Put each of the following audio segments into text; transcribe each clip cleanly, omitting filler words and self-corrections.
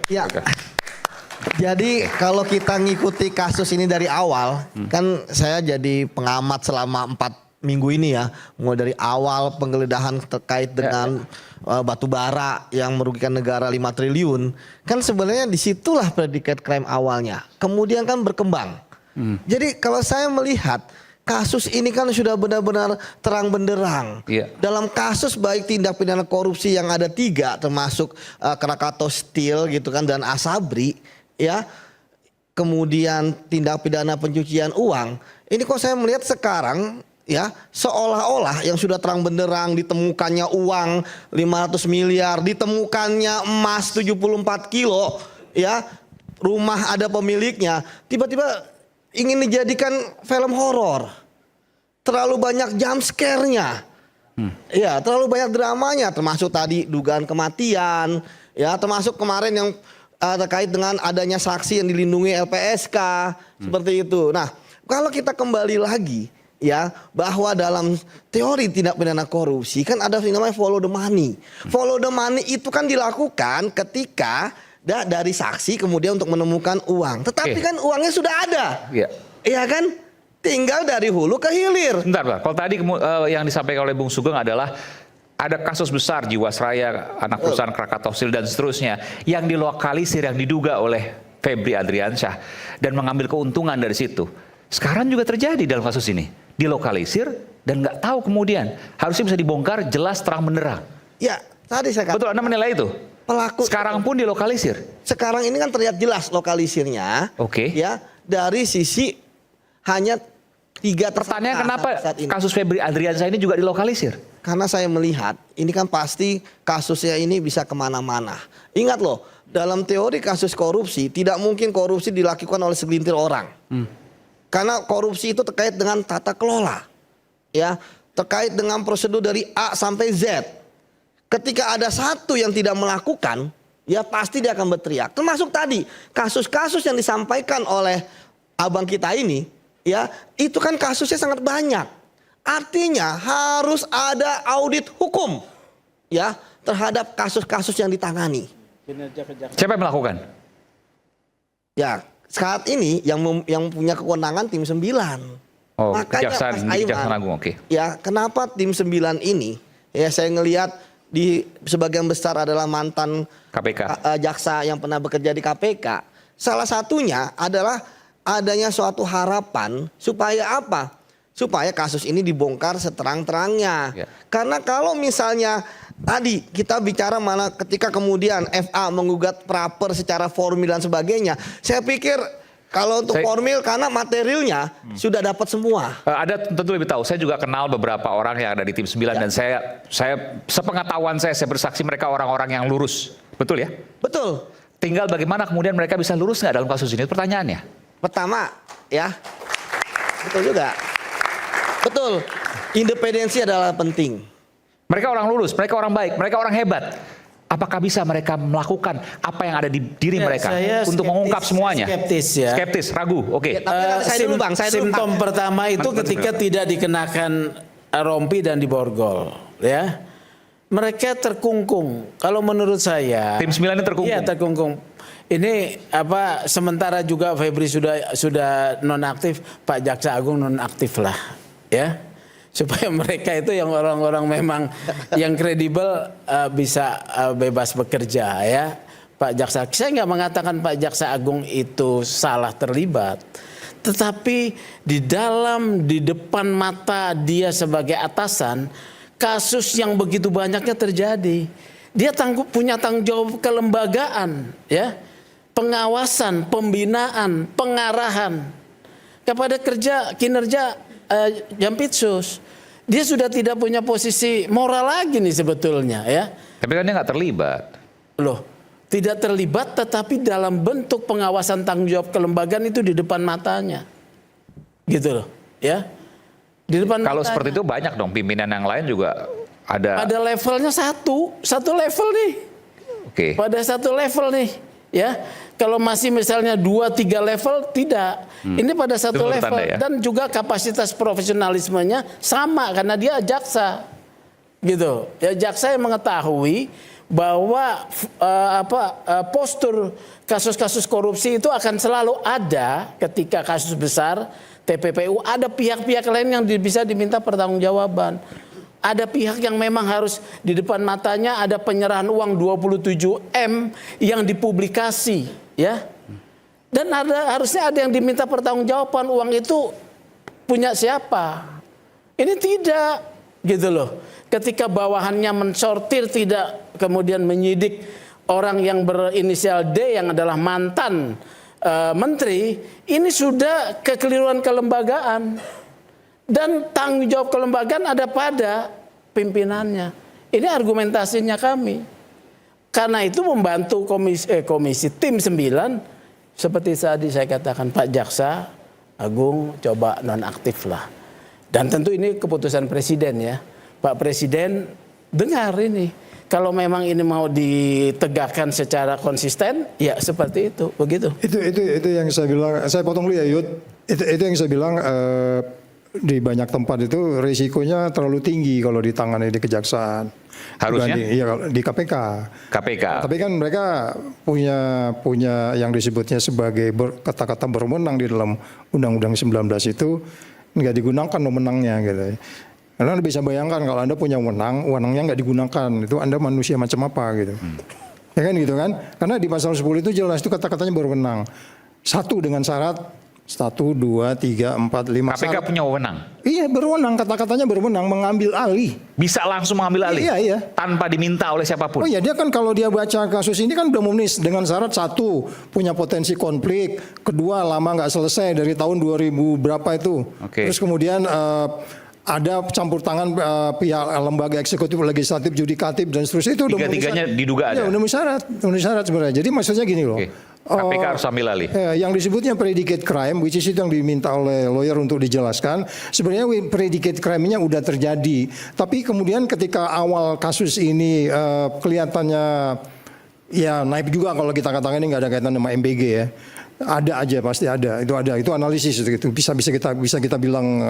Ya. Jadi kalau kita ngikuti kasus ini dari awal, kan saya jadi pengamat selama 4 minggu ini ya, mulai dari awal penggeledahan terkait dengan batu bara yang merugikan negara 5 triliun, kan sebenarnya disitulah predikat crime awalnya. Kemudian kan berkembang. Jadi kalau saya melihat kasus ini kan sudah benar-benar terang benderang. Dalam kasus baik tindak pidana korupsi yang ada 3 termasuk Krakatau Steel gitu kan dan Asabri ya. Kemudian tindak pidana pencucian uang. Ini kok saya melihat sekarang ya seolah-olah yang sudah terang benderang ditemukannya uang 500 miliar, ditemukannya emas 74 kilo ya, rumah ada pemiliknya, tiba-tiba ingin dijadikan film horor. Terlalu banyak jump scare-nya. Ya, terlalu banyak dramanya, termasuk tadi dugaan kematian, ya, termasuk kemarin yang terkait dengan adanya saksi yang dilindungi LPSK, seperti itu. Nah, kalau kita kembali lagi ya bahwa dalam teori tindak pidana korupsi kan ada yang namanya follow the money. Follow the money itu kan dilakukan ketika dari saksi kemudian untuk menemukan uang. Tetapi kan uangnya sudah ada. Iya kan? Tinggal dari hulu ke hilir. Bentar, Pak. Kalau tadi yang disampaikan oleh Bung Sugeng adalah ada kasus besar Jiwasraya, anak perusahaan Krakatau Steel dan seterusnya yang dilokalisir, yang diduga oleh Febri Adriansyah dan mengambil keuntungan dari situ. Sekarang juga terjadi dalam kasus ini. Dilokalisir dan nggak tahu kemudian. Harusnya bisa dibongkar jelas terang benderang. Ya, tadi saya katakan. Betul, Anda menilai itu? Pelaku sekarang pun dilokalisir. Sekarang ini kan terlihat jelas lokalisirnya. Ya, dari sisi hanya 3 tersangka. Pertanyaan kenapa kasus Febri Adriansyah ini juga dilokalisir? Karena saya melihat ini kan pasti kasusnya ini bisa kemana-mana. Ingat loh, dalam teori kasus korupsi tidak mungkin korupsi dilakukan oleh segelintir orang. Karena korupsi itu terkait dengan tata kelola, ya, terkait dengan prosedur dari A sampai Z. Ketika ada satu yang tidak melakukan, ya pasti dia akan berteriak. Termasuk tadi kasus-kasus yang disampaikan oleh abang kita ini, ya itu kan kasusnya sangat banyak. Artinya harus ada audit hukum, ya terhadap kasus-kasus yang ditangani. Siapa yang melakukan? Ya saat ini yang punya kewenangan tim 9. Oh, makanya Kejaksaan Agung, oke. Ya kenapa tim 9 ini? Ya saya ngelihat di sebagian besar adalah mantan KPK, jaksa yang pernah bekerja di KPK. Salah satunya adalah adanya suatu harapan supaya apa? Supaya kasus ini dibongkar seterang-terangnya. Karena kalau misalnya tadi kita bicara mana ketika kemudian FA menggugat praper secara formil dan sebagainya, saya pikir kalau untuk formil karena materialnya sudah dapat semua. Ada tentu lebih tahu. Saya juga kenal beberapa orang yang ada di tim 9 dan saya sepengetahuan saya bersaksi mereka orang-orang yang lurus. Betul ya? Betul. Tinggal bagaimana kemudian mereka bisa lurus nggak dalam kasus ini? Pertanyaannya. Pertama, ya. Betul juga. Betul. Independensi adalah penting. Mereka orang lurus, mereka orang baik, mereka orang hebat. Apakah bisa mereka melakukan apa yang ada di diri mereka untuk mengungkap semuanya? Skeptis ya. Skeptis, ragu. Oke. Simptom pertama itu ketika tidak dikenakan rompi dan diborgol, ya. Mereka terkungkung. Kalau menurut saya, tim 9 ini terkungkung. Iya, terkungkung. Ini apa sementara juga Febri sudah nonaktif, Pak Jaksa Agung nonaktif lah, ya. Supaya mereka itu yang orang-orang memang yang kredibel bisa bebas bekerja, ya. Pak Jaksa, saya nggak mengatakan Pak Jaksa Agung itu salah terlibat, tetapi di depan mata dia sebagai atasan, kasus yang begitu banyaknya terjadi, dia punya tanggung jawab kelembagaan, ya, pengawasan, pembinaan, pengarahan kepada kinerja Jampitsus. Dia sudah tidak punya posisi moral lagi nih sebetulnya, ya. Tapi kan dia nggak terlibat. Loh, tidak terlibat tetapi dalam bentuk pengawasan tanggung jawab kelembagaan itu di depan matanya. Gitu loh, ya. Di depan kalau matanya. Seperti itu banyak dong pimpinan yang lain juga ada. Pada levelnya satu level nih. Oke. Pada satu level nih, ya. Kalau masih misalnya 2-3 level tidak. Ini pada satu level ya? Dan juga kapasitas profesionalismenya sama karena dia jaksa. Gitu. Ya jaksa yang mengetahui bahwa postur kasus-kasus korupsi itu akan selalu ada ketika kasus besar TPPU, ada pihak-pihak lain yang bisa diminta pertanggungjawaban. Ada pihak yang memang harus di depan matanya ada penyerahan uang 27 M yang dipublikasi, ya. Dan harusnya ada yang diminta pertanggungjawaban, uang itu punya siapa. Ini tidak, gitu loh. Ketika bawahannya mensortir, tidak kemudian menyidik orang yang berinisial D yang adalah mantan menteri, ini sudah kekeliruan kelembagaan. Dan tanggung jawab kelembagaan ada pada pimpinannya. Ini argumentasinya kami. Karena itu membantu komisi tim 9, seperti tadi saya katakan, Pak Jaksa Agung coba nonaktif lah. Dan tentu ini keputusan Presiden ya. Pak Presiden dengar ini. Kalau memang ini mau ditegakkan secara konsisten, ya seperti itu, begitu. Itu yang saya bilang. Saya potong dulu ya, Yud. Itu yang saya bilang, di banyak tempat itu risikonya terlalu tinggi kalau ditangani di kejaksaan. Harusnya? Iya, di KPK. KPK. Tapi kan mereka punya yang disebutnya sebagai kata-kata berwenang di dalam Undang-Undang 19 itu nggak digunakan wewenangnya gitu. Karena Anda bisa bayangkan kalau Anda punya wewenangnya nggak digunakan, itu Anda manusia macam apa gitu. Ya kan gitu kan? Karena di pasal 10 itu jelas itu kata-katanya berwenang. Satu dengan syarat 1, 2, 3, 4, 5. KPK punya wewenang. Iya, berwenang, kata-katanya berwenang, mengambil alih. Bisa langsung mengambil alih. Iya. Tanpa diminta oleh siapapun. Oh iya, dia kan kalau dia baca kasus ini kan udah menulis dengan syarat 1, punya potensi konflik, 2, lama nggak selesai dari tahun 2000 berapa itu. Oke. Terus kemudian ada campur tangan pihak lembaga eksekutif, legislatif, judikatif dan seterusnya, itu udah Tiga-tiganya diduga ada. Ya, udah memenuhi syarat sebenarnya. Jadi maksudnya gini loh. Oke. KPK harus ambil alih. Yang disebutnya predicate crime, which is itu yang diminta oleh lawyer untuk dijelaskan. Sebenarnya predicate crime-nya udah terjadi. Tapi kemudian ketika awal kasus ini kelihatannya ya naik juga, kalau kita katakan ini nggak ada kaitan sama MBG ya. Ada aja, pasti ada. Itu analisis itu bisa kita bilang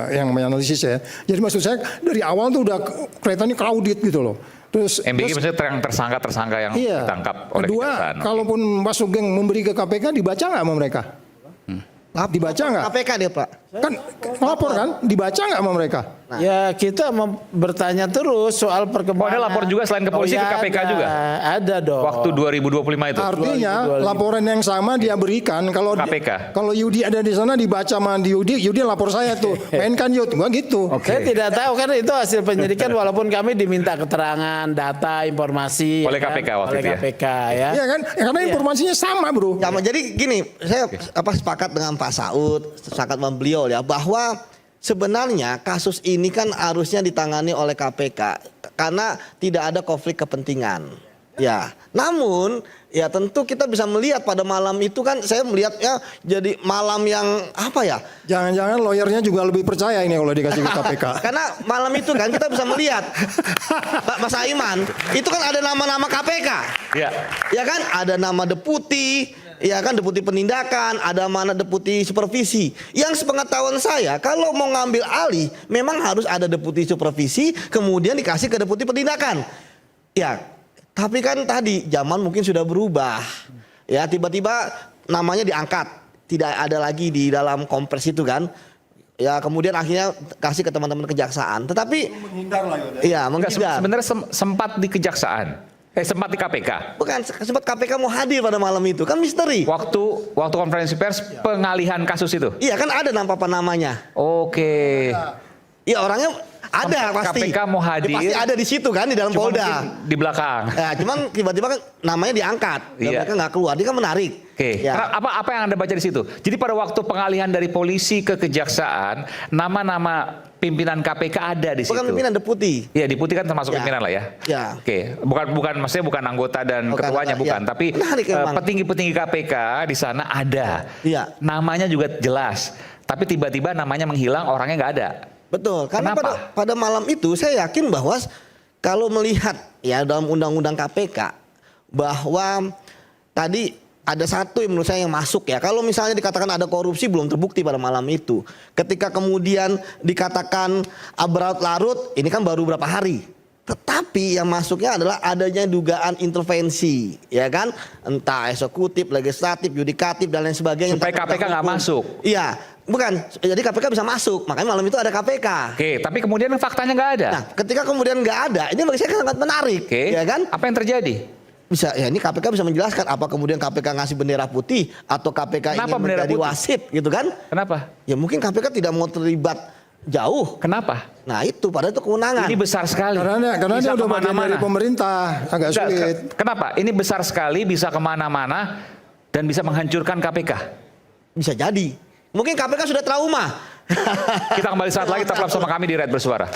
yang namanya analisis ya. Jadi maksud saya dari awal tuh udah kelihatannya crowded gitu loh. Terus MBG maksudnya tersangka yang ditangkap oleh kejaksaan. Kedua, kalaupun Pak Sugeng memberi ke KPK, dibaca nggak sama mereka? Dibaca nggak? KPK dia Pak. Kan lapor kan? Dibaca nggak sama mereka? Nah. Ya kita mau bertanya terus soal perkembangan. Ada lapor juga selain ke polisi ke KPK juga? Ada dong. Waktu 2025 itu. Artinya laporan yang sama dia berikan. Kalau KPK. Kalau Yudi ada di sana dibaca sama Yudi lapor saya tuh. Mainkan Yud, gua gitu. Saya tidak tahu kan itu hasil penyidikan walaupun kami diminta keterangan, data, informasi Oleh KPK waktu oleh itu ya? KPK ya. Iya kan? Karena informasinya sama, Bro. Sama. Jadi gini, saya sepakat dengan Pak Saud, sepakat dengan beliau ya, bahwa sebenarnya kasus ini kan harusnya ditangani oleh KPK karena tidak ada konflik kepentingan. Ya, namun ya tentu kita bisa melihat pada malam itu kan saya melihatnya jadi malam yang apa ya? Jangan-jangan lawyernya juga lebih percaya ini kalau dikasih ke KPK. Karena malam itu kan kita bisa melihat Mas Aiman itu kan ada nama-nama KPK. Iya. Ya kan ada nama deputi. Ya kan deputi penindakan, ada mana deputi supervisi. Yang sepengetahuan saya kalau mau ngambil alih memang harus ada deputi supervisi kemudian dikasih ke deputi penindakan. Ya, tapi kan tadi zaman mungkin sudah berubah. Ya tiba-tiba namanya diangkat, tidak ada lagi di dalam kompres itu kan. Ya kemudian akhirnya kasih ke teman-teman kejaksaan. Tetapi menghindar lah ya. Iya, menghindar. Sebenarnya sempat di kejaksaan. Sempat di KPK. Bukan, sempat KPK mau hadir pada malam itu, kan misteri. Waktu konferensi pers pengalihan kasus itu. Iya kan ada namanya. Oke. Iya orangnya ada pasti. KPK mau hadir. Ya, pasti ada di situ kan di dalam Cuma Polda. di belakang. Ya, cuman tiba-tiba kan namanya diangkat dan Iya. mereka nggak keluar. Dia kan menarik. Oke. Ya. Apa yang Anda baca di situ? Jadi pada waktu pengalihan dari polisi ke kejaksaan, nama-nama pimpinan KPK ada di situ. Bukan pimpinan deputi. Iya, deputi kan termasuk Ya. pimpinan lah ya. Ya. Oke. Maksudnya bukan anggota dan Bukan ketuanya anggota, bukan, ya. tapi Menarik emang. petinggi-petinggi KPK di sana ada. Iya. Namanya juga jelas. Tapi tiba-tiba namanya menghilang, orangnya nggak ada. Betul. Karena Kenapa? pada malam itu saya yakin bahwa kalau melihat ya dalam undang-undang KPK bahwa tadi ada satu yang menurut saya yang masuk ya. Kalau misalnya dikatakan ada korupsi belum terbukti pada malam itu. Ketika kemudian dikatakan berlarut-larut, ini kan baru berapa hari. Tetapi yang masuknya adalah adanya dugaan intervensi, ya kan? Entah eksekutif, legislatif, yudikatif dan lain sebagainya. Supaya KPK nggak masuk. Iya, bukan. Jadi KPK bisa masuk. Makanya malam itu ada KPK. Oke, tapi kemudian faktanya nggak ada. Nah, ketika kemudian nggak ada, ini bagi saya sangat menarik, Oke, ya kan? apa yang terjadi? Bisa, ya ini KPK bisa menjelaskan apa kemudian KPK ngasih bendera putih atau KPK Kenapa ingin bendera menjadi putih? wasit, gitu kan? Kenapa? Ya mungkin KPK tidak mau terlibat jauh. Kenapa? Nah itu padahal itu kewenangan. Ini besar sekali. Karena Bisa dia udah bagian kemana-mana. dari pemerintah, agak Enggak, sulit. Kenapa? Ini besar sekali, bisa kemana-mana dan bisa menghancurkan KPK. Bisa jadi. Mungkin KPK sudah trauma. Kita kembali saat lagi, tetap bersama kami di Red Bersuara.